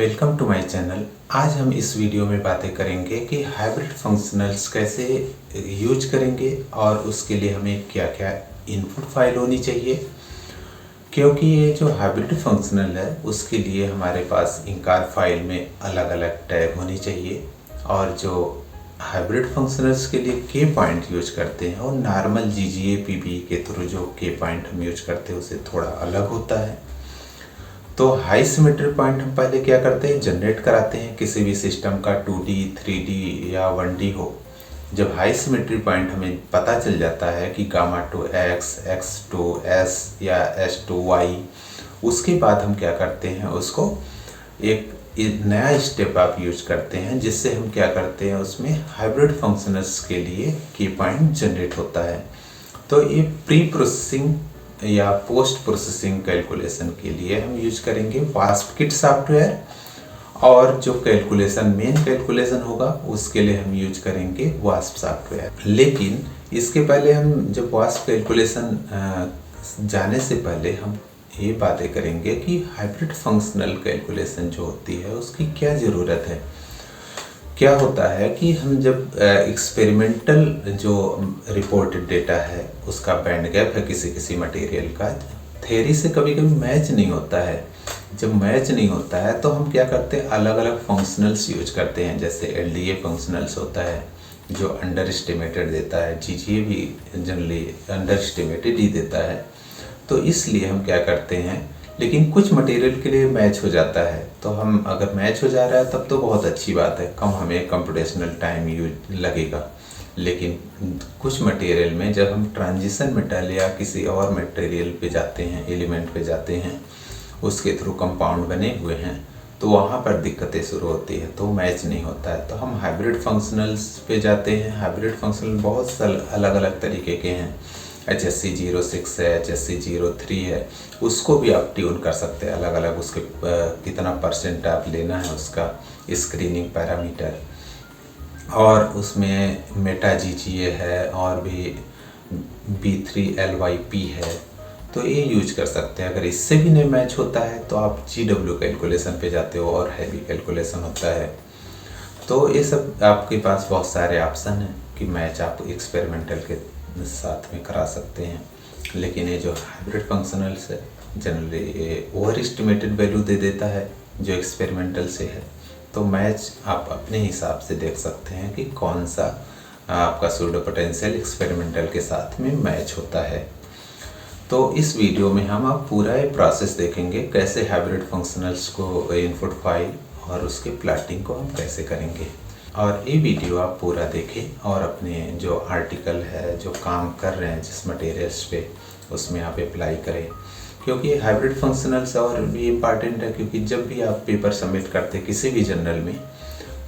Welcome to my channel. आज हम इस वीडियो में बातें करेंगे कि हाइब्रिड फंक्शनल्स कैसे यूज करेंगे और उसके लिए हमें क्या क्या इनपुट फाइल होनी चाहिए। क्योंकि ये जो हाइब्रिड फंक्शनल है उसके लिए हमारे पास इंकार फाइल में अलग अलग टैग होनी चाहिए, और जो हाइब्रिड फंक्शनल्स के लिए के पॉइंट यूज करते हैं और नॉर्मल GGA-PB के थ्रू जो के पॉइंट हम यूज करते हैं उससे थोड़ा अलग होता है। तो हाई सिमेट्री पॉइंट हम पहले क्या करते हैं, जनरेट कराते हैं। किसी भी सिस्टम का 2D 3D या 1D हो, जब हाई सिमेट्री पॉइंट हमें पता चल जाता है कि Γ2x X2s या S2y, उसके बाद हम क्या करते हैं, उसको एक नया स्टेप आप यूज करते हैं, जिससे हम क्या करते हैं, उसमें हाइब्रिड फंक्शनल्स के लिए की पॉइंट जनरेट होता है। तो ये प्री प्रोसेसिंग या पोस्ट प्रोसेसिंग कैलकुलेशन के लिए हम यूज करेंगे वास्पकिट सॉफ्टवेयर, और जो कैलकुलेशन मेन कैलकुलेशन होगा उसके लिए हम यूज करेंगे वास्प सॉफ्टवेयर। लेकिन इसके पहले हम जब वास्प कैलकुलेशन जाने से पहले हम ये बातें करेंगे कि हाइब्रिड फंक्शनल कैलकुलेशन जो होती है उसकी क्या ज़रूरत है। क्या होता है कि हम जब एक्सपेरिमेंटल जो रिपोर्टेड डेटा है उसका बैंड गैप है किसी मटेरियल का, थ्योरी से कभी कभी मैच नहीं होता है। जब मैच नहीं होता है तो हम क्या करते हैं, अलग अलग फंक्शनल्स यूज करते हैं। जैसे LDA फंक्शनल्स होता है जो अंडर एस्टिमेटेड देता है, GGA भी जनरली अंडर एस्टिमेटेड ही देता है। तो इसलिए हम क्या करते हैं, लेकिन कुछ मटेरियल के लिए मैच हो जाता है, तो हम अगर मैच हो जा रहा है तब तो बहुत अच्छी बात है, कम हमें कंप्यूटेशनल टाइम यूज लगेगा। लेकिन कुछ मटेरियल में जब हम ट्रांजिशन मेटल या किसी और मटेरियल पे जाते हैं, एलिमेंट पे जाते हैं, उसके थ्रू कंपाउंड बने हुए हैं, तो वहाँ पर दिक्कतें शुरू होती है, तो मैच नहीं होता है। तो हम हाइब्रिड फंक्शनल्स पे जाते हैं। हाइब्रिड फंक्शनल बहुत अलग अलग तरीके के हैं। HSC06 है, HSC03 है, उसको भी आप ट्यून कर सकते हैं अलग अलग। उसके कितना परसेंट आप लेना है उसका स्क्रीनिंग पैरामीटर, और उसमें मेटा GGA है और भी B3LYP है, तो ये यूज कर सकते हैं। अगर इससे भी नहीं मैच होता है तो आप GW कैलकुलेशन पे जाते हो और हैवी कैलकुलेशन होता है। तो ये सब आपके पास बहुत सारे ऑप्शन हैं कि मैच आप एक्सपेरिमेंटल के साथ में करा सकते हैं। लेकिन ये जो हाइब्रिड फंक्शनल्स है जनरली ओवर एस्टिमेटेड वैल्यू दे देता है जो एक्सपेरिमेंटल से है। तो मैच आप अपने हिसाब से देख सकते हैं कि कौन सा आपका सूडो पोटेंशियल एक्सपेरिमेंटल के साथ में मैच होता है। तो इस वीडियो में हम आप पूरा ये प्रोसेस देखेंगे, कैसे हाइब्रिड फंक्शनल्स को इनपुट फाइल और उसके प्लॉटिंग को हम कैसे करेंगे। और ये वीडियो आप पूरा देखें और अपने जो आर्टिकल है, जो काम कर रहे हैं जिस मटेरियल्स पे, उसमें आप अप्लाई करें। क्योंकि हाइब्रिड फंक्शनल्स और भी इम्पॉर्टेंट है, क्योंकि जब भी आप पेपर सबमिट करते किसी भी जर्नल में,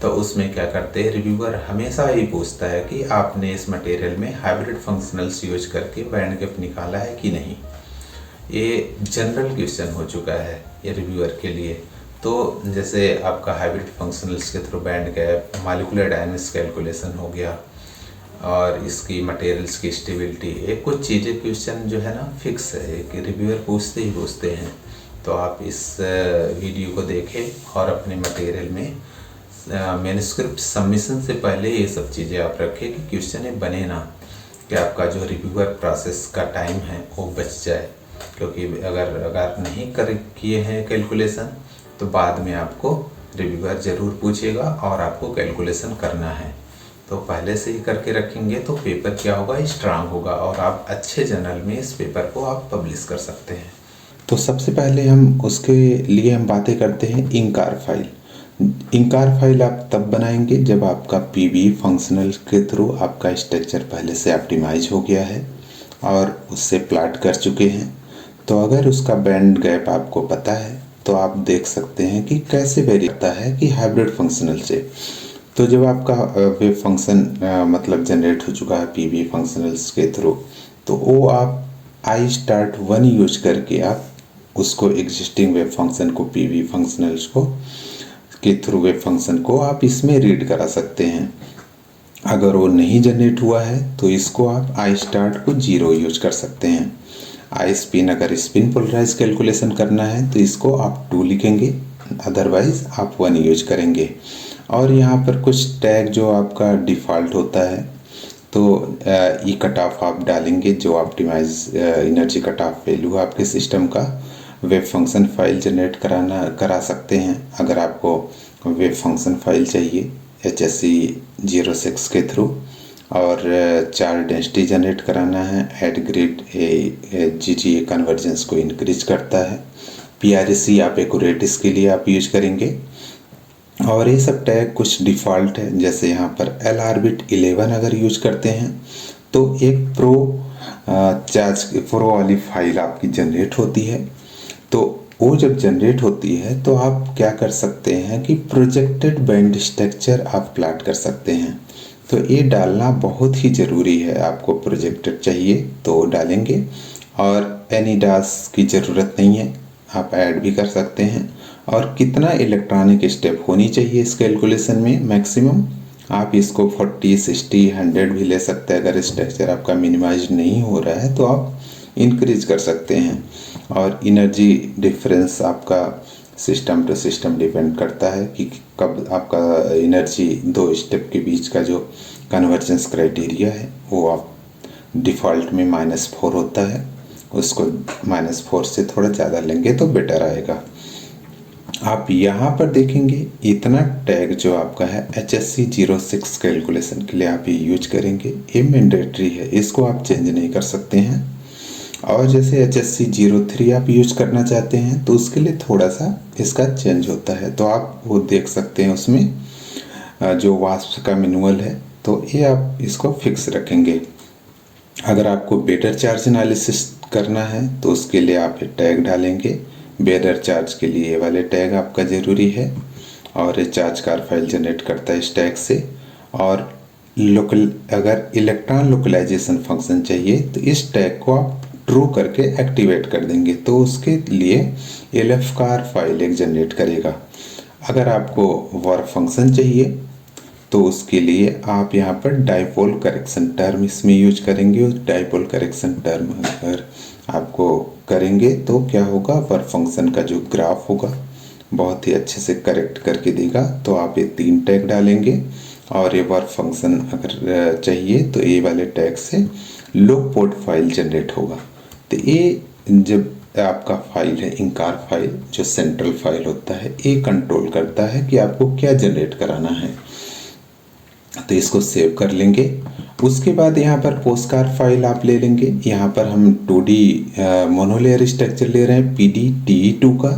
तो उसमें क्या करते हैं, रिव्यूअर हमेशा ही पूछता है कि आपने इस मटेरियल में हाइब्रिड फंक्शनल्स यूज करके बैंड गैप निकाला है कि नहीं। ये जनरल क्वेश्चन हो चुका है ये रिव्यूअर के लिए। तो जैसे आपका हाइब्रिड फंक्शनल्स के through band gap, molecular dynamics calculation हो गया, और इसकी मटेरियल्स की स्टेबिलिटी, एक कुछ चीज़ें क्वेश्चन जो है ना फिक्स है कि रिव्यूअर पूछते ही पूछते हैं। तो आप इस वीडियो को देखें और अपने मटेरियल में मैन्युस्क्रिप्ट सबमिशन से पहले ये सब चीज़ें आप रखें कि क्वेश्चन ये बने ना, कि आपका जो रिव्यूअर प्रोसेस का टाइम है वो बच जाए। क्योंकि अगर नहीं किए हैं कैलकुलेशन तो बाद में आपको रिव्यूअर ज़रूर पूछेगा और आपको कैलकुलेशन करना है। तो पहले से ही करके रखेंगे तो पेपर क्या होगा, स्ट्रांग होगा, और आप अच्छे जर्नल में इस पेपर को आप पब्लिश कर सकते हैं। तो सबसे पहले हम उसके लिए हम बातें करते हैं इंकार फाइल। इंकार फाइल आप तब बनाएंगे जब आपका PV फंक्शनल के थ्रू आपका स्ट्रक्चर पहले से ऑप्टिमाइज हो गया है और उससे प्लॉट कर चुके हैं। तो अगर उसका बैंड गैप आपको पता है तो आप देख सकते हैं कि कैसे वेरी करता है कि हाइब्रिड फंक्शनल से। तो जब आपका वेव फंक्शन मतलब जनरेट हो चुका है PV फंक्शनल्स के थ्रू, तो वो आप I*1 यूज करके आप उसको एग्जिस्टिंग वेव फंक्शन को, PV फंक्शनल्स को के थ्रू वेव फंक्शन को आप इसमें रीड करा सकते हैं। अगर वो नहीं जनरेट हुआ है तो इसको आप I* को 0 यूज कर सकते हैं। I स्पिन, अगर स्पिन पोलराइज कैलकुलेशन करना है तो इसको आप 2 लिखेंगे, अदरवाइज आप 1 यूज करेंगे। और यहाँ पर कुछ टैग जो आपका डिफ़ॉल्ट होता है, तो ई कट ऑफ आप डालेंगे जो optimize energy cut off value आपके सिस्टम का। वेब फंक्शन फाइल जनरेट करा सकते हैं अगर आपको वेब फंक्शन फाइल चाहिए HSC06 के थ्रू। और 4 डेंसिटी जनरेट कराना है। ऐड ग्रिड GGA कन्वर्जेंस को इंक्रीज करता है। PRC आप एक्यूरेट इसके लिए आप यूज करेंगे। और ये सब टैग कुछ डिफ़ॉल्ट है, जैसे यहाँ पर LRbit 11 अगर यूज करते हैं तो एक प्रो वाली फाइल आपकी जनरेट होती है। तो वो जब जनरेट होती है तो आप क्या कर सकते हैं कि प्रोजेक्टेड बैंड स्ट्रक्चर आप प्लाट कर सकते हैं। तो ये डालना बहुत ही ज़रूरी है। आपको प्रोजेक्टेड चाहिए तो डालेंगे, और एनीडास की ज़रूरत नहीं है, आप ऐड भी कर सकते हैं। और कितना इलेक्ट्रॉनिक स्टेप होनी चाहिए इस कैलकुलेशन में मैक्सिमम, आप इसको 40, 60, 100 भी ले सकते हैं। अगर स्ट्रक्चर आपका मिनिमाइज नहीं हो रहा है तो आप इंक्रीज कर सकते हैं। और एनर्जी डिफरेंस आपका सिस्टम टू सिस्टम डिपेंड करता है कि कब आपका एनर्जी 2 स्टेप के बीच का जो कन्वर्जेंस क्राइटेरिया है वो आप डिफ़ॉल्ट में -4 होता है, उसको -4 से थोड़ा ज़्यादा लेंगे तो बेटर आएगा। आप यहाँ पर देखेंगे इतना टैग जो आपका है HSC06 कैलकुलेशन के लिए आप ये यूज करेंगे, ये मैंडेटरी है, इसको आप चेंज नहीं कर सकते हैं। और जैसे HSC03 आप यूज करना चाहते हैं तो उसके लिए थोड़ा सा इसका चेंज होता है, तो आप वो देख सकते हैं उसमें जो वास्प का मैनुअल है, तो ये आप इसको फिक्स रखेंगे। अगर आपको बेटर चार्ज एनालिसिस करना है तो उसके लिए आप टैग डालेंगे। बेटर चार्ज के लिए ये वाले टैग आपका ज़रूरी है, और ये चार्ज कार फाइल जनरेट करता है इस टैग से। और अगर इलेक्ट्रॉन लोकलाइजेशन फंक्शन चाहिए तो इस टैग को आप ट्रू करके एक्टिवेट कर देंगे, तो उसके लिए LF कार फाइल एक जनरेट करेगा। अगर आपको वर्क फंक्शन चाहिए तो उसके लिए आप यहाँ पर डाइपोल करेक्शन टर्म इसमें यूज करेंगे। उस डाइपोल करेक्शन टर्म अगर आपको करेंगे तो क्या होगा, वर्क फंक्शन का जो ग्राफ होगा बहुत ही अच्छे से करेक्ट करके देगा। तो आप ये 3 टैग डालेंगे, और ये वर्क फंक्शन अगर चाहिए तो ये वाले टैग से लोग पोर्ट फाइल जनरेट होगा। तो ये जब आपका फाइल है इंकार फाइल, जो सेंट्रल फाइल होता है, ये कंट्रोल करता है कि आपको क्या जनरेट कराना है। तो इसको सेव कर लेंगे। उसके बाद यहाँ पर पोस्टकार फाइल आप ले लेंगे। यहाँ पर हम 2D मोनोलेयर स्ट्रक्चर ले रहे हैं PDTE2 का,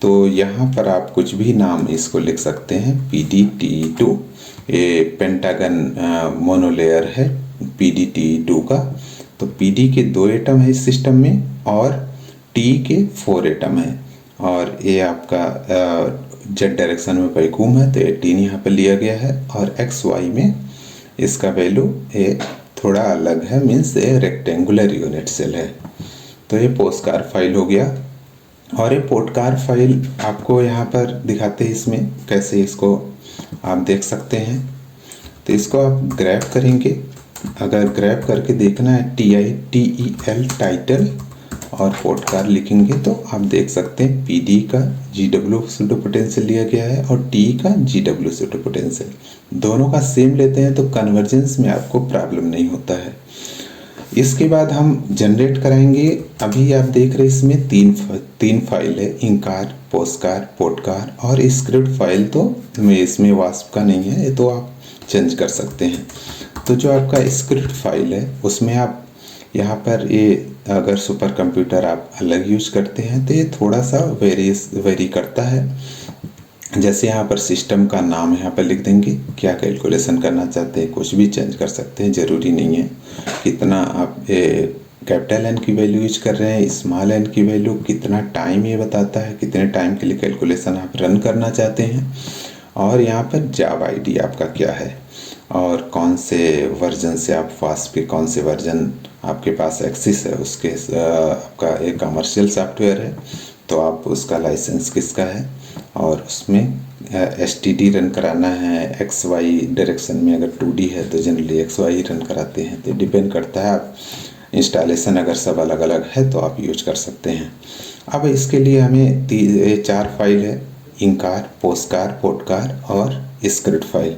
तो यहाँ पर आप कुछ भी नाम इसको लिख सकते हैं PDTE2। ये पेंटागन मोनोलेयर है PDTE2 का। तो PD के 2 एटम है इस सिस्टम में, और T के 4 एटम है। और ये आपका जेड डायरेक्शन में वैक्यूम है तो 18 यहाँ पर लिया गया है, और XY में इसका वैल्यू ये थोड़ा अलग है, मीन्स ये रेक्टेंगुलर यूनिट सेल है। तो ये पोस्टकार फाइल हो गया। और ये पोस्टकार फाइल आपको यहाँ पर दिखाते हैं इसमें कैसे इसको आप देख सकते हैं। तो इसको आप ग्रैब करेंगे। अगर ग्रैब करके देखना है TITEL टाइटल और पोस्टकार लिखेंगे तो आप देख सकते हैं PD का GW सूडो पोटेंशियल लिया गया है और T का GW सूडो पोटेंशियल। दोनों का सेम लेते हैं तो कन्वर्जेंस में आपको प्रॉब्लम नहीं होता है। इसके बाद हम जनरेट कराएंगे। अभी आप देख रहे हैं इसमें तीन फाइल है, इंकार, पोस्टकार, पोर्टकार, और स्क्रिप्ट फाइल तो इसमें वास्प का नहीं है, ये तो आप चेंज कर सकते हैं। तो जो आपका स्क्रिप्ट फाइल है उसमें आप यहाँ पर ये अगर सुपर कंप्यूटर आप अलग यूज करते हैं तो ये थोड़ा सा वेरी करता है। जैसे यहाँ पर सिस्टम का नाम यहाँ पर लिख देंगे, क्या कैलकुलेशन करना चाहते हैं, कुछ भी चेंज कर सकते हैं, ज़रूरी नहीं है कितना आप कैपिटल N की वैल्यू यूज कर रहे हैं, स्मॉल n की वैल्यू, कितना टाइम ये बताता है, कितने टाइम के लिए कैलकुलेशन आप रन करना चाहते हैं। और यहाँ पर जॉब ID आपका क्या है, और कौन से वर्जन से आप वास्प के कौन से वर्जन आपके पास एक्सेस है, उसके आपका एक कमर्शियल सॉफ्टवेयर है तो आप उसका लाइसेंस किसका है, और उसमें STD रन कराना है XY डायरेक्शन में। अगर 2D है तो जनरली XY रन कराते हैं, तो डिपेंड करता है। आप इंस्टॉलेशन अगर सब अलग अलग है तो आप यूज कर सकते हैं। अब इसके लिए हमें 4 फाइल है, इंकार, पोस्टकार, पोर्टकार और स्क्रिप्ट फाइल।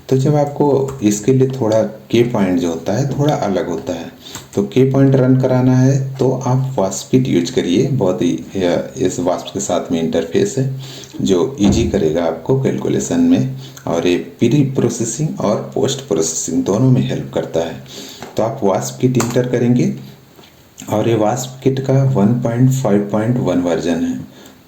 तो जब आपको इसके लिए थोड़ा के पॉइंट जो होता है थोड़ा अलग होता है, तो के पॉइंट रन कराना है तो आप वास्पकिट यूज करिए। बहुत ही इस वास्प के साथ में इंटरफेस है जो इजी करेगा आपको कैलकुलेशन में, और ये प्री प्रोसेसिंग और पोस्ट प्रोसेसिंग दोनों में हेल्प करता है। तो आप वास्पकिट इंटर करेंगे और ये वास्पकिट का 1.5.1 वर्जन है,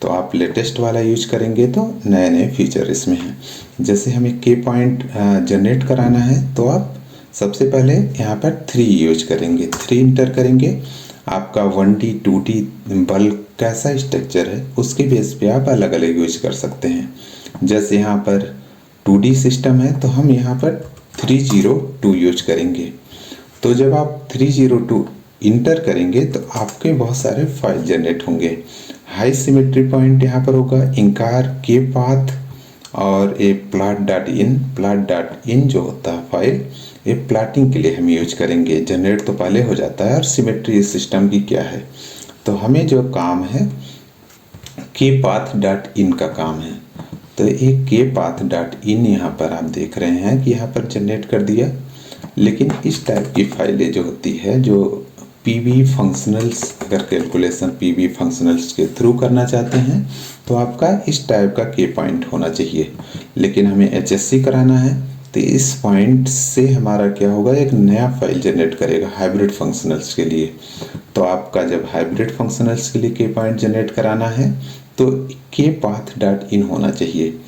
तो आप लेटेस्ट वाला यूज करेंगे तो नए नए फीचर इसमें हैं। जैसे हमें के पॉइंट जनरेट कराना है तो आप सबसे पहले यहाँ पर 3 यूज करेंगे, 3 इंटर करेंगे। आपका 1D 2D बल्क कैसा स्ट्रक्चर है उसके बेस पे आप अलग अलग यूज कर सकते हैं। जैसे यहाँ पर 2D सिस्टम है तो हम यहाँ पर 302 यूज करेंगे। तो जब आप 302 इंटर करेंगे तो आपके बहुत सारे फाइल जनरेट होंगे। हाई सिमेट्री पॉइंट यहाँ पर होगा, इंकार, के पाथ और ये plot.in जो होता है फाइल, ये प्लाटिंग के लिए हम यूज करेंगे। जनरेट तो पहले हो जाता है और सिमेट्री सिस्टम की क्या है, तो हमें जो काम है के path.in का काम है। तो ये के path.in यहाँ पर आप देख रहे हैं कि यहाँ पर जनरेट कर दिया। लेकिन इस टाइप की फाइलें जो होती है जो पीवी फंक्शनल्स, अगर कैलकुलेशन पीवी फंक्शनल्स के थ्रू करना चाहते हैं तो आपका इस टाइप का के पॉइंट होना चाहिए। लेकिन हमें एचएससी कराना है तो इस पॉइंट से हमारा क्या होगा, एक नया फाइल जनरेट करेगा हाइब्रिड फंक्शनल्स के लिए। तो आपका जब हाइब्रिड फंक्शनल्स के लिए के पॉइंट जनरेट कराना है तो के path.in होना चाहिए।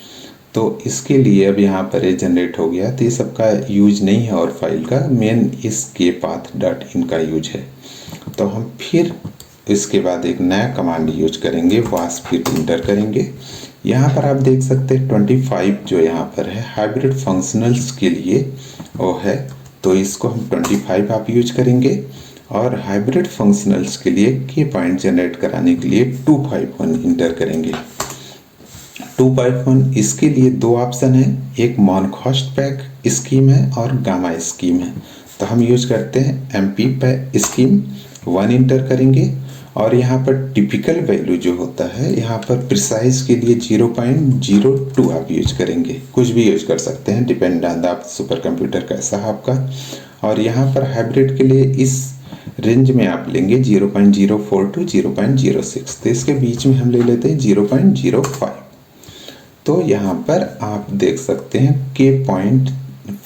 तो इसके लिए अब यहाँ पर ये जनरेट हो गया, तो ये सबका यूज नहीं है और फाइल का मेन इस के path.in का यूज है। तो हम फिर इसके बाद एक नया कमांड यूज करेंगे, वास्पकिट इंटर करेंगे। यहाँ पर आप देख सकते हैं 25 जो यहाँ पर है हाइब्रिड फंक्शनल्स के लिए वो है, तो इसको हम 25 आप यूज करेंगे। और हाइब्रिड फंक्शनल्स के लिए के पॉइंट जनरेट कराने के लिए 251 इंटर करेंगे। 251 इसके लिए 2 ऑप्शन है, एक मॉनकॉस्ट पैक स्कीम है और गामा स्कीम है। तो हम यूज करते हैं एमपी पैक स्कीम 1 इंटर करेंगे। और यहाँ पर टिपिकल वैल्यू जो होता है यहाँ पर प्रिसाइज के लिए 0.02 आप यूज करेंगे, कुछ भी यूज कर सकते हैं, depend on the super computer कैसा है आपका। और यहाँ पर हाइब्रिड के लिए इस रेंज में आप लेंगे 0.04 टू 0.06, तो इसके बीच में हम ले लेते हैं 0.05। तो यहाँ पर आप देख सकते हैं के पॉइंट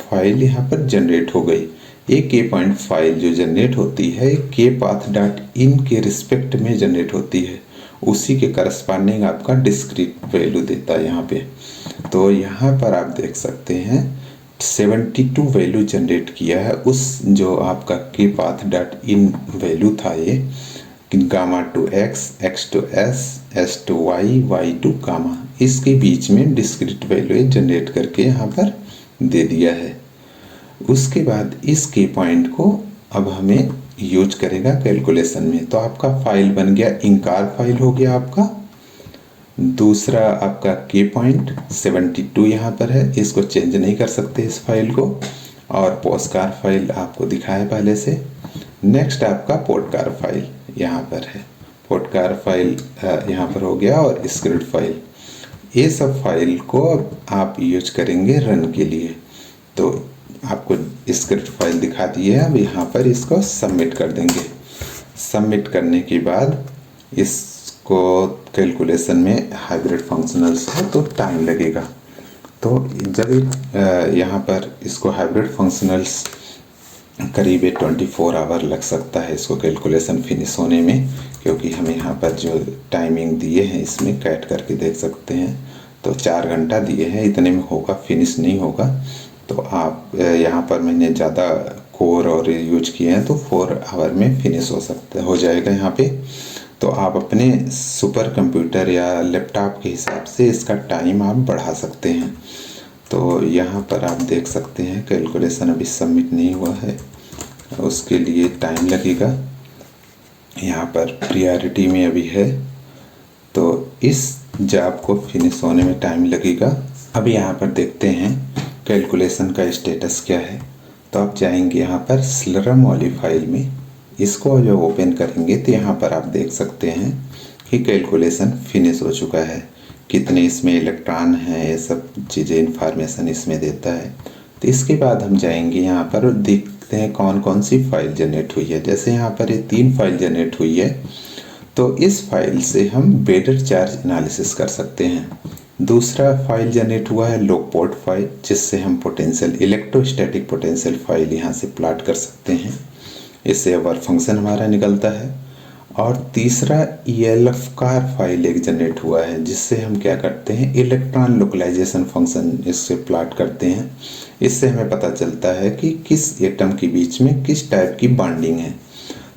फाइल यहाँ पर जनरेट हो गई। एक के पॉइंट फाइल जो जनरेट होती है के path.in के रिस्पेक्ट में जनरेट होती है, उसी के करस्पॉन्डिंग आपका डिस्क्रीट वैल्यू देता है यहाँ पे। तो यहाँ पर आप देख सकते हैं 72 वैल्यू जनरेट किया है उस जो आपका के path.in वैल्यू था, ये gamma to X, X to S, S to Y, Y to gamma, इसके बीच में डिस्क्रीट वैल्यू जनरेट करके यहाँ पर दे दिया है। उसके बाद इस के पॉइंट को अब हमें यूज करेगा कैलकुलेशन में। तो आपका फाइल बन गया, इंकार फाइल हो गया आपका। दूसरा आपका के पॉइंट 72 यहाँ पर है, इसको चेंज नहीं कर सकते इस फाइल को। और पोस्टकार फाइल आपको दिखाया पहले से। नेक्स्ट आपका पोर्टकार फाइल यहाँ पर है, पोर्टकार फाइल यहाँ पर हो गया, और स्क्रिप्ट फाइल। ये सब फाइल को आप यूज करेंगे रन के लिए। तो आपको स्क्रिप्ट फाइल दिखा दी है, अब यहाँ पर इसको सबमिट कर देंगे। सबमिट करने के बाद इसको कैलकुलेशन में हाइब्रिड फंक्शनल्स है तो टाइम लगेगा। तो जब यहाँ पर इसको हाइब्रिड फंक्शनल्स करीब 24 आवर लग सकता है इसको कैलकुलेशन फिनिश होने में, क्योंकि हमें यहाँ पर जो टाइमिंग दिए हैं इसमें कैट करके देख सकते हैं, तो 4 घंटा दिए हैं, इतने में होगा, फिनिश नहीं होगा। तो आप यहाँ पर मैंने ज़्यादा कोर और यूज किए हैं तो 4 आवर में फिनिश हो जाएगा यहाँ पे। तो आप अपने सुपर कंप्यूटर या लैपटॉप के हिसाब से इसका टाइम आप बढ़ा सकते हैं। तो यहाँ पर आप देख सकते हैं कैलकुलेशन अभी सबमिट नहीं हुआ है, उसके लिए टाइम लगेगा। यहाँ पर प्रायोरिटी में अभी है, तो इस जॉब को फिनिश होने में टाइम लगेगा। अभी यहाँ पर देखते हैं कैलकुलेशन का स्टेटस क्या है। तो आप जाएंगे यहाँ पर स्लरम वाली फाइल में, इसको जब ओपन करेंगे तो यहाँ पर आप देख सकते हैं कि कैलकुलेशन फिनिश हो चुका है। कितने इसमें इलेक्ट्रॉन हैं, ये सब चीज़ें इन्फॉर्मेशन इसमें देता है। तो इसके बाद हम जाएंगे यहाँ पर और देखते हैं कौन कौन सी फाइल जनरेट हुई है। जैसे यहाँ पर ये 3 फाइल जनरेट हुई है, तो इस फाइल से हम बेडर चार्ज एनालिसिस कर सकते हैं। दूसरा फाइल जनरेट हुआ है लोकपोर्ट फाइल, जिससे हम पोटेंशियल इलेक्ट्रोस्टैटिक पोटेंशियल फाइल यहाँ से प्लॉट कर सकते हैं। इससे वर्क फंक्शन हमारा निकलता है। और तीसरा ELF कार फाइल एक जनरेट हुआ है, जिससे हम क्या करते हैं, इलेक्ट्रॉन लोकलाइजेशन फंक्शन इससे प्लॉट करते हैं। इससे हमें पता चलता है कि किस एटम के बीच में किस टाइप की बॉन्डिंग है।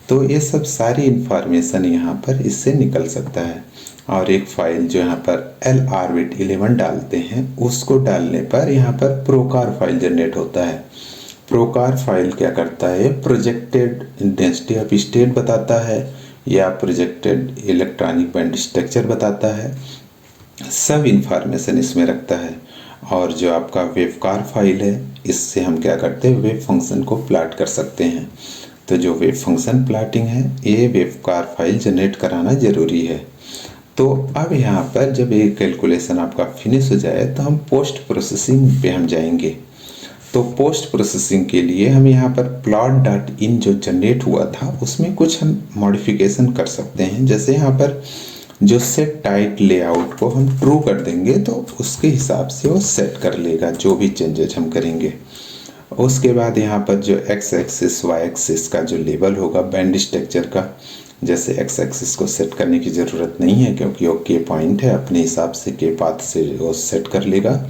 तो ये सब सारी इंफॉर्मेशन यहाँ पर इससे निकल सकता है। और एक फाइल जो यहाँ पर LRbit11 डालते हैं, उसको डालने पर यहाँ पर प्रोकार फाइल जनरेट होता है। प्रोकार फाइल क्या करता है, प्रोजेक्टेड डेंसिटी ऑफ स्टेट बताता है या प्रोजेक्टेड इलेक्ट्रॉनिक बैंड स्ट्रक्चर बताता है, सब इंफॉर्मेशन इसमें रखता है। और जो आपका वेवकार फाइल है, इससे हम क्या करते हैं, वेव फंक्शन को प्लॉट कर सकते हैं। तो जो वेव फंक्शन प्लॉटिंग है, ये वेवकार फाइल जनरेट कराना ज़रूरी है। तो अब यहाँ पर जब ये कैलकुलेशन आपका फिनिश हो जाए, तो हम पोस्ट प्रोसेसिंग पे हम जाएंगे। तो पोस्ट प्रोसेसिंग के लिए हम यहाँ पर plot.in जो जनरेट हुआ था, उसमें कुछ हम मॉडिफिकेशन कर सकते हैं। जैसे यहाँ पर जो सेट टाइट लेआउट को हम ट्रू कर देंगे, तो उसके हिसाब से वो सेट कर लेगा जो भी चेंजेस हम करेंगे। उसके बाद यहाँ पर जो x एक्सिस y एक्सिस का जो लेवल होगा बैंड स्ट्रक्चर का, जैसे x एक्सिस को सेट करने की ज़रूरत नहीं है, क्योंकि वो k पॉइंट है, अपने हिसाब से k पाथ से वो सेट कर लेगा।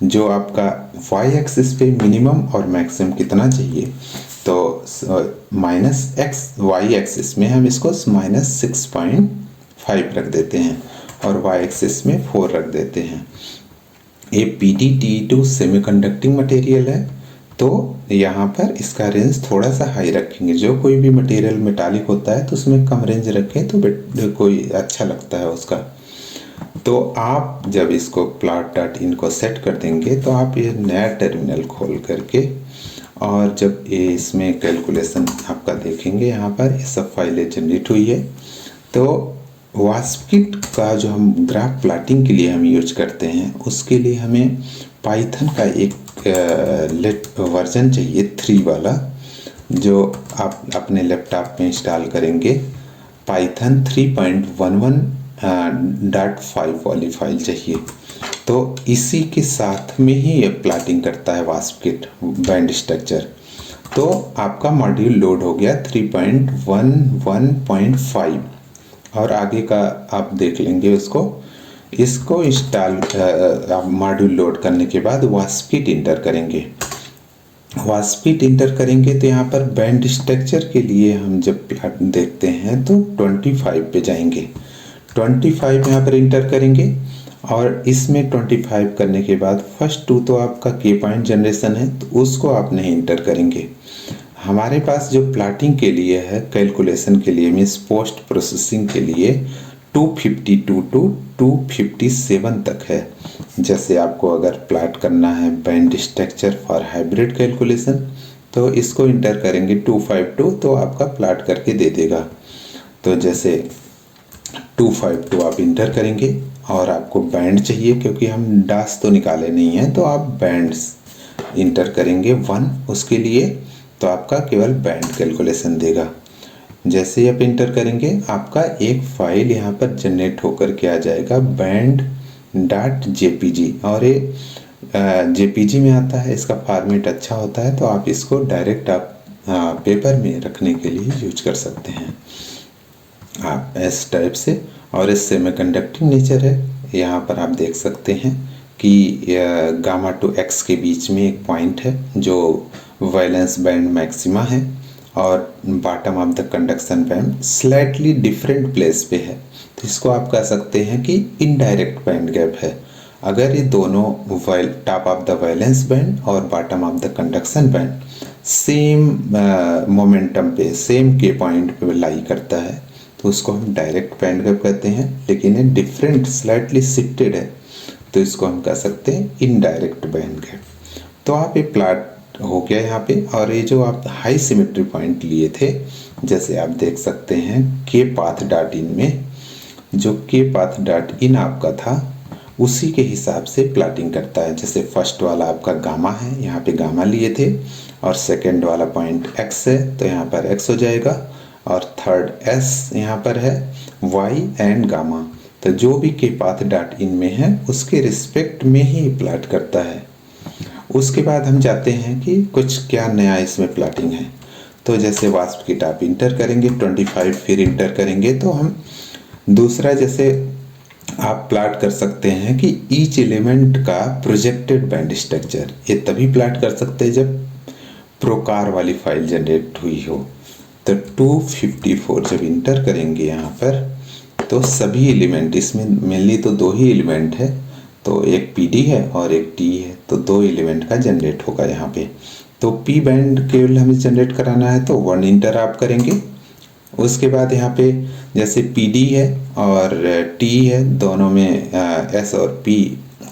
जो आपका y एक्सिस पे मिनिमम और मैक्सिमम कितना चाहिए, तो -y एक्सिस में हम इसको -6.5 रख देते हैं और y एक्सिस में 4 रख देते हैं। ये PDT2 सेमीकंडक्टिंग मटेरियल है, तो यहाँ पर इसका रेंज थोड़ा सा हाई रखेंगे। जो कोई भी मटेरियल मेटालिक होता है तो उसमें कम रेंज रखें तो कोई अच्छा लगता है उसका। तो आप जब इसको plot.in को सेट कर देंगे, तो आप ये नया टर्मिनल खोल करके और जब ये इसमें कैलकुलेशन आपका देखेंगे, यहाँ पर ये सब फाइलें जनरेट हुई है। तो वास्पकिट का जो हम ग्राफ प्लॉटिंग के लिए हम यूज करते हैं, उसके लिए हमें पाइथन का एक वर्जन चाहिए 3 वाला, जो आप अपने लैपटॉप में इंस्टॉल करेंगे। पाइथन 3.11.5 वाली फाइल चाहिए। तो इसी के साथ में ही ये प्लॉटिंग करता है वास्पकिट बैंड स्ट्रक्चर। तो आपका मॉड्यूल लोड हो गया 3.11.5 और आगे का आप देख लेंगे इसको इंस्टॉल मॉड्यूल लोड करने के बाद वास्पकिट इंटर करेंगे। वास्पकिट इंटर करेंगे तो यहाँ पर बैंड स्ट्रक्चर के लिए हम जब प्लॉट देखते हैं तो 25 पे जाएंगे। 25 यहाँ पर इंटर करेंगे और इसमें 25 करने के बाद फर्स्ट 2 तो आपका के पॉइंट जनरेशन है, तो उसको आप नहीं इंटर करेंगे। हमारे पास जो प्लॉटिंग के लिए है, कैलकुलेशन के लिए, मीन्स पोस्ट प्रोसेसिंग के लिए 252 to 257 तक है। जैसे आपको अगर प्लॉट करना है band structure for hybrid calculation, तो इसको इंटर करेंगे 252, तो आपका प्लॉट करके दे देगा। तो जैसे 252 आप इंटर करेंगे और आपको बैंड चाहिए, क्योंकि हम डास तो निकाले नहीं हैं, तो आप बैंड्स इंटर करेंगे 1 उसके लिए, तो आपका केवल बैंड कैलकुलेशन देगा। जैसे ही आप इंटर करेंगे, आपका एक फाइल यहाँ पर जनरेट होकर के आ जाएगा band.jpg, और ये JPG में आता है। इसका फॉर्मेट अच्छा होता है, तो आप इसको डायरेक्ट आप पेपर में रखने के लिए यूज कर सकते हैं आप इस टाइप से। और इस सेमीकंडक्टिंग नेचर है। यहाँ पर आप देख सकते हैं कि गामा टू x के बीच में एक पॉइंट है जो वैलेंस बैंड मैक्सिमा है, और bottom of the conduction band slightly different place पे है। तो इसको आप कह सकते हैं कि इनडायरेक्ट बैंड गैप है। अगर ये दोनों top of the valence band और bottom of the conduction band same momentum पे, सेम के पॉइंट पे लाई करता है, तो उसको हम डायरेक्ट बैंड गैप कहते हैं। लेकिन ये डिफरेंट स्लाइटली शिफ्टेड है, तो इसको हम कह सकते हैं इनडायरेक्ट बैंड गैप। तो आप ये प्लॉट हो गया यहाँ पे। और ये जो आप हाई सिमेट्री पॉइंट लिए थे, जैसे आप देख सकते हैं के पाथ डॉट इन में, जो के पाथ डॉट इन आपका था, उसी के हिसाब से प्लाटिंग करता है। जैसे फर्स्ट वाला आपका गामा है, यहाँ पे गामा लिए थे, और सेकंड वाला पॉइंट एक्स है तो यहाँ पर एक्स हो जाएगा, और थर्ड एस यहाँ पर है, वाई एंड गामा। तो जो भी के पाथ डॉट इन में है उसके रिस्पेक्ट में ही प्लाट करता है। उसके बाद हम जाते हैं कि कुछ क्या नया इसमें प्लाटिंग है। तो जैसे वास्प किट आप इंटर करेंगे 25 फिर इंटर करेंगे तो हम दूसरा जैसे आप प्लाट कर सकते हैं कि ईच एलिमेंट का प्रोजेक्टेड बैंड स्ट्रक्चर। ये तभी प्लाट कर सकते हैं जब प्रोकार वाली फाइल जनरेट हुई हो। तो 254 जब इंटर करेंगे यहाँ पर तो सभी एलिमेंट, इसमें मेनली तो दो ही एलिमेंट है, तो एक PD है और एक T है, तो दो एलिमेंट का जनरेट होगा यहाँ पे। तो P बैंड केवल हमें जनरेट कराना है तो 1 इंटर आप करेंगे। उसके बाद यहाँ पे जैसे PD है और T है, दोनों में S और P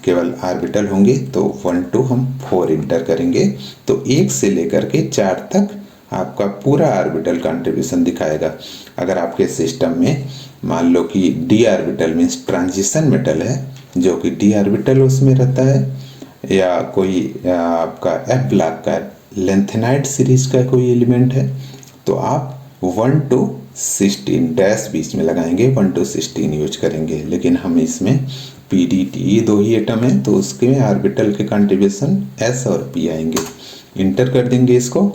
केवल आर्बिटल होंगे तो 1 2 हम 4 इंटर करेंगे। तो 1 से लेकर के 4 तक आपका पूरा आर्बिटल कंट्रीब्यूशन दिखाएगा। अगर आपके सिस्टम में मान लो कि D orbital means transition metal है, जो कि D आर्बिटल उसमें रहता है, या कोई आपका F ब्लॉक का लेंथेनाइड सीरीज का कोई एलिमेंट है, तो आप 1 to 16 डैश बीच में लगाएंगे, 1 to 16 यूज करेंगे। लेकिन हम इसमें PDT दो ही एटम है तो उसके में आर्बिटल के कंट्रीब्यूशन S और P आएंगे। इंटर कर देंगे इसको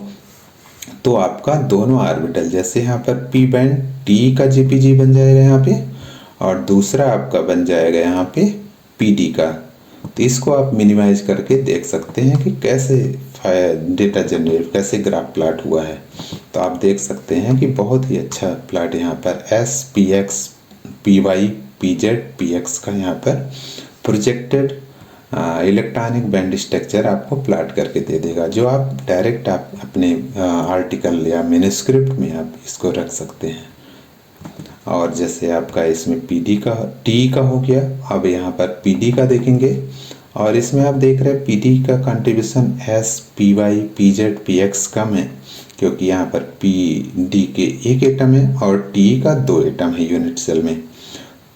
तो आपका दोनों आर्बिटल, जैसे यहाँ पर P बैंड T का JPG बन जाएगा यहाँ पे, और दूसरा आपका बन जाएगा यहाँ पे PD का। तो इसको आप मिनिमाइज करके देख सकते हैं कि कैसे डेटा जनरेट, कैसे ग्राफ प्लाट हुआ है। तो आप देख सकते हैं कि बहुत ही अच्छा प्लाट यहाँ पर S, PX, PY, PZ, PX का यहाँ पर प्रोजेक्टेड इलेक्ट्रॉनिक बैंड स्ट्रक्चर आपको प्लाट करके दे देगा, जो आप डायरेक्ट आप अपने आर्टिकल या मैन्युस्क्रिप्ट में आप इसको रख सकते हैं। और जैसे आपका इसमें PD का T का हो गया, अब यहाँ पर PD का देखेंगे और इसमें आप देख रहे हैं PD का contribution S, PY, PZ, PX कम है, क्योंकि यहाँ पर PD के एक एटम है और T का 2 एटम है यूनिट सेल में।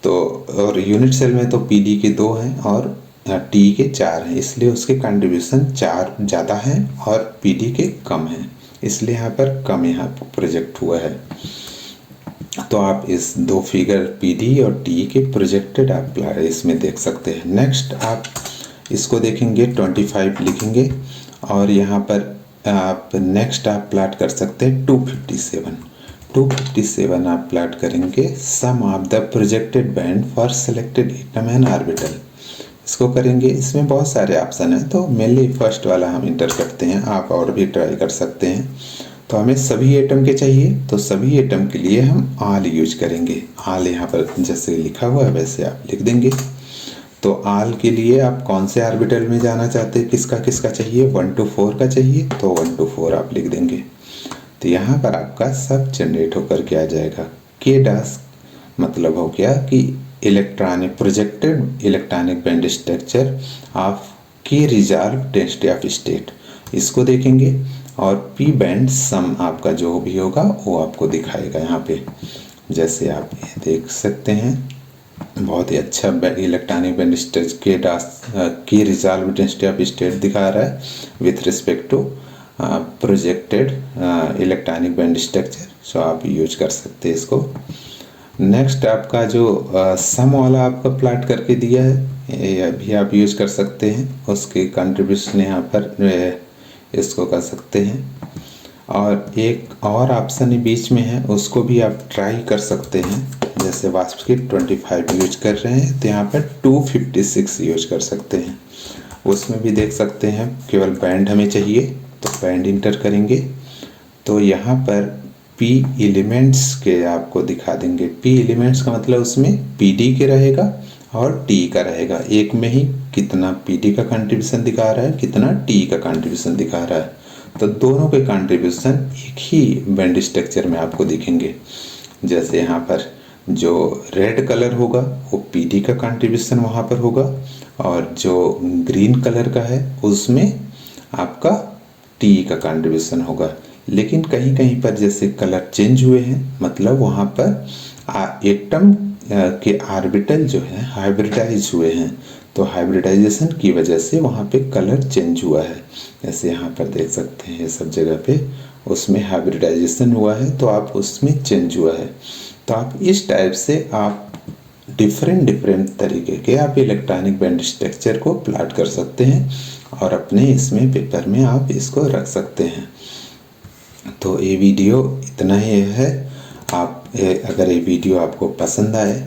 तो और यूनिट सेल में तो PD के 2 हैं और T के 4 हैं, इसलिए उसके कंट्रीब्यूशन 4 ज़्यादा हैं और PD के कम हैं, इसलिए यहाँ पर कम यहाँ प्रोजेक्ट हुआ है। तो आप इस दो फिगर PD और T के प्रोजेक्टेड आप इसमें देख सकते हैं। नेक्स्ट आप इसको देखेंगे 25 लिखेंगे और यहाँ पर आप नेक्स्ट आप प्लाट कर सकते हैं 257 आप प्लाट करेंगे sum of the projected band for selected atom and orbital. इसको करेंगे, इसमें बहुत सारे ऑप्शन है तो मेनली फर्स्ट वाला हम इंटर करते हैं, आप और भी ट्राई कर सकते हैं। तो हमें सभी एटम के चाहिए तो सभी एटम के लिए हम आल यूज करेंगे। आल यहाँ पर जैसे लिखा हुआ है वैसे आप लिख देंगे। तो आल के लिए आप कौन से ऑर्बिटल में जाना चाहते हैं, किसका किसका चाहिए, 1 to 4 का चाहिए तो 1 to 4 आप लिख देंगे। तो यहाँ पर आपका सब जनरेट होकर के आ जाएगा। के डैश मतलब हो गया कि electronic projected electronic band structure of के रिजॉल्व डेंसिटी ऑफ स्टेट, इसको देखेंगे। और पी बैंड सम आपका जो भी होगा वो आपको दिखाएगा यहाँ पे, जैसे आप ये देख सकते हैं बहुत ही अच्छा इलेक्ट्रॉनिक बैंड स्ट्रक्चर के रिजॉल्व डेंसिटी ऑफ स्टेट दिखा रहा है with respect to projected electronic band structure. So आप यूज कर सकते हैं इसको। नेक्स्ट आपका जो सम वाला आपका प्लाट करके दिया है ये भी आप यूज कर सकते हैं, उसके कंट्रीब्यूशन यहाँ पर इसको कर सकते हैं। और एक और ऑप्शन बीच में है उसको भी आप ट्राई कर सकते हैं, जैसे वास्प किट 25 यूज कर रहे हैं तो यहाँ पर 256 यूज कर सकते हैं। उसमें भी देख सकते हैं केवल बैंड हमें चाहिए तो बैंड इंटर करेंगे तो यहाँ पर P एलिमेंट्स के आपको दिखा देंगे। P एलिमेंट्स का मतलब उसमें PD के रहेगा और T का रहेगा, एक में ही कितना PD का कंट्रीब्यूशन दिखा रहा है कितना T का कंट्रीब्यूशन दिखा रहा है, तो दोनों के कंट्रीब्यूशन एक ही बैंड स्ट्रक्चर में आपको दिखेंगे। जैसे यहाँ पर जो रेड कलर होगा वो PD का कंट्रीब्यूशन वहाँ पर होगा और जो ग्रीन कलर का है उसमें आपका T का कंट्रीब्यूशन होगा। लेकिन कहीं कहीं पर जैसे कलर चेंज हुए हैं, मतलब वहाँ पर एटम के ऑर्बिटल जो है हाइब्रिडाइज हुए हैं, तो हाइब्रिडाइजेशन की वजह से वहाँ पे कलर चेंज हुआ है। जैसे यहाँ पर देख सकते हैं ये सब जगह पे उसमें हाइब्रिडाइजेशन हुआ है, तो आप उसमें चेंज हुआ है। तो आप इस टाइप से आप डिफरेंट तरीके के आप इलेक्ट्रॉनिक बैंड स्ट्रक्चर को प्लॉट कर सकते हैं और अपने इसमें पेपर में आप इसको रख सकते हैं। तो ये वीडियो इतना ही है। आप अगर ये वीडियो आपको पसंद आए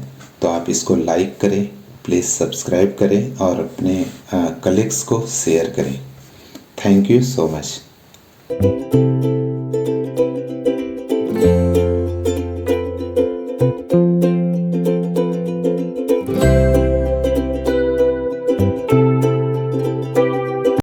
तो आप इसको लाइक करें, प्लीज़ सब्सक्राइब करें और अपने कलीग्स को शेयर करें। Thank you so much.